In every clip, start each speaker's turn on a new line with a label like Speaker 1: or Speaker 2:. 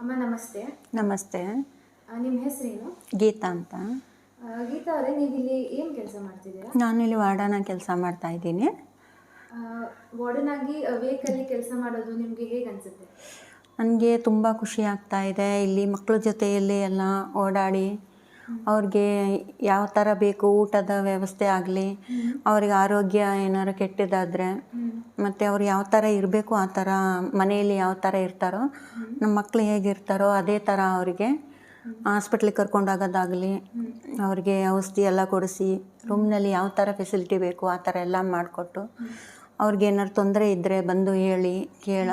Speaker 1: ಅಮ್ಮ ನಮಸ್ತೆ.
Speaker 2: ನಮಸ್ತೆ.
Speaker 1: ನಿಮ್ಮ ಹೆಸರೇನು?
Speaker 2: ಗೀತಾ ಅಂತ.
Speaker 1: ಗೀತಾ ಅವರೇ, ನೀವು ಇಲ್ಲಿ ಏನು ಕೆಲಸ ಮಾಡ್ತಿದ್ದೀರಾ?
Speaker 2: ನಾನು ಇಲ್ಲಿ ವಾರ್ಡನಾಗಿ ಕೆಲಸ ಮಾಡ್ತಾ ಇದ್ದೀನಿ.
Speaker 1: ವಾರ್ಡನ್ ಆಗಿ ವೇಕಲ್ಲಿ ಕೆಲಸ ಮಾಡೋದು ನಿಮಗೆ ಹೇಗೆ ಅನಿಸುತ್ತೆ?
Speaker 2: ನನಗೆ ತುಂಬ ಖುಷಿ ಆಗ್ತಾ ಇದೆ. ಇಲ್ಲಿ ಮಕ್ಕಳ ಜೊತೆಯಲ್ಲಿ ಎಲ್ಲ ಓಡಾಡಿ ಅವ್ರಿಗೆ ಯಾವ ಥರ ಬೇಕು ಊಟದ ವ್ಯವಸ್ಥೆ ಆಗಲಿ, ಅವ್ರಿಗೆ ಆರೋಗ್ಯ ಏನಾರು ಕೆಟ್ಟದಾದರೆ ಮತ್ತು ಅವ್ರು ಯಾವ ಥರ ಇರಬೇಕು ಆ ಥರ ಮನೆಯಲ್ಲಿ ಯಾವ ಥರ ಇರ್ತಾರೋ ನಮ್ಮ ಮಕ್ಕಳು ಹೇಗಿರ್ತಾರೋ ಅದೇ ಥರ ಅವರಿಗೆ ಹಾಸ್ಪಿಟ್ಲಿಗೆ ಕರ್ಕೊಂಡೋಗೋದಾಗಲಿ, ಅವ್ರಿಗೆ ಔಷಧಿ ಎಲ್ಲ ಕೊಡಿಸಿ ರೂಮ್ನಲ್ಲಿ ಯಾವ ಥರ ಫೆಸಿಲಿಟಿ ಬೇಕು ಆ ಥರ ಎಲ್ಲ ಮಾಡಿಕೊಟ್ಟು ಅವ್ರಿಗೆ ಏನಾರು ತೊಂದರೆ ಇದ್ದರೆ ಬಂದು ಹೇಳಿ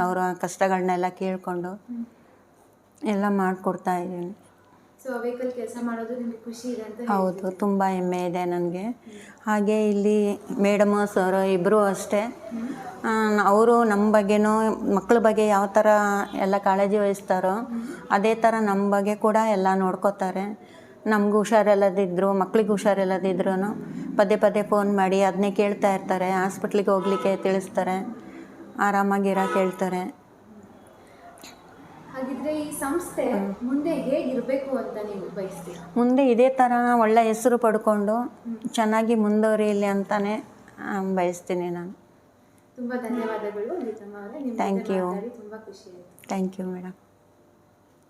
Speaker 2: ಅವರ ಕಷ್ಟಗಳನ್ನೆಲ್ಲ ಕೇಳಿಕೊಂಡು ಎಲ್ಲ ಮಾಡಿಕೊಡ್ತಾ ಇದ್ದೀನಿ.
Speaker 1: ಸೊ ವೇಕಲ್ ಕೆಲಸ ಮಾಡೋದು ನಿಮಗೆ ಖುಷಿ ಇದೆ ಅಂತ?
Speaker 2: ಹೌದು, ತುಂಬ ಹೆಮ್ಮೆ ಇದೆ ನನಗೆ. ಹಾಗೆ ಇಲ್ಲಿ ಮೇಡಮು ಸರ್ ಇಬ್ಬರೂ ಅಷ್ಟೇ, ಅವರು ನಮ್ಮ ಬಗ್ಗೆನೂ ಮಕ್ಕಳ ಬಗ್ಗೆ ಯಾವ ಥರ ಎಲ್ಲ ಕಾಳಜಿ ವಹಿಸ್ತಾರೋ ಅದೇ ಥರ ನಮ್ಮ ಬಗ್ಗೆ ಕೂಡ ಎಲ್ಲ ನೋಡ್ಕೋತಾರೆ. ನಮಗೂ ಹುಷಾರಿಲ್ಲದಿದ್ದರು, ಮಕ್ಳಿಗೆ ಹುಷಾರಿಲ್ಲದಿದ್ರೂ ಪದೇ ಪದೇ ಫೋನ್ ಮಾಡಿ ಅದನ್ನೇ ಕೇಳ್ತಾ ಇರ್ತಾರೆ. ಹಾಸ್ಪಿಟ್ಲಿಗೆ ಹೋಗಲಿಕ್ಕೆ ತಿಳಿಸ್ತಾರೆ, ಆರಾಮಾಗಿರೋಕೆ ಹೇಳ್ತಾರೆ.
Speaker 1: ಹಾಗಿದ್ರೆ ಈ ಸಂಸ್ಥೆ ಮುಂದೆ ಹೇಗಿರಬೇಕು ಅಂತ ನೀವು ಬಯಸ್ತೀರಾ?
Speaker 2: ಮುಂದೆ ಇದೇ ಥರ ಒಳ್ಳೆ ಹೆಸರು ಪಡ್ಕೊಂಡು ಚೆನ್ನಾಗಿ ಮುಂದುವರಿಯಲಿ ಅಂತಲೇ ಬಯಸ್ತೀನಿ ನಾನು.
Speaker 1: ತುಂಬ ಧನ್ಯವಾದಗಳು ಗೀತಮ್ಮ ಅವರೇ.
Speaker 2: Thank you.
Speaker 1: ತುಂಬ ಖುಷಿ ಆಯಿತು.
Speaker 2: Thank you madam.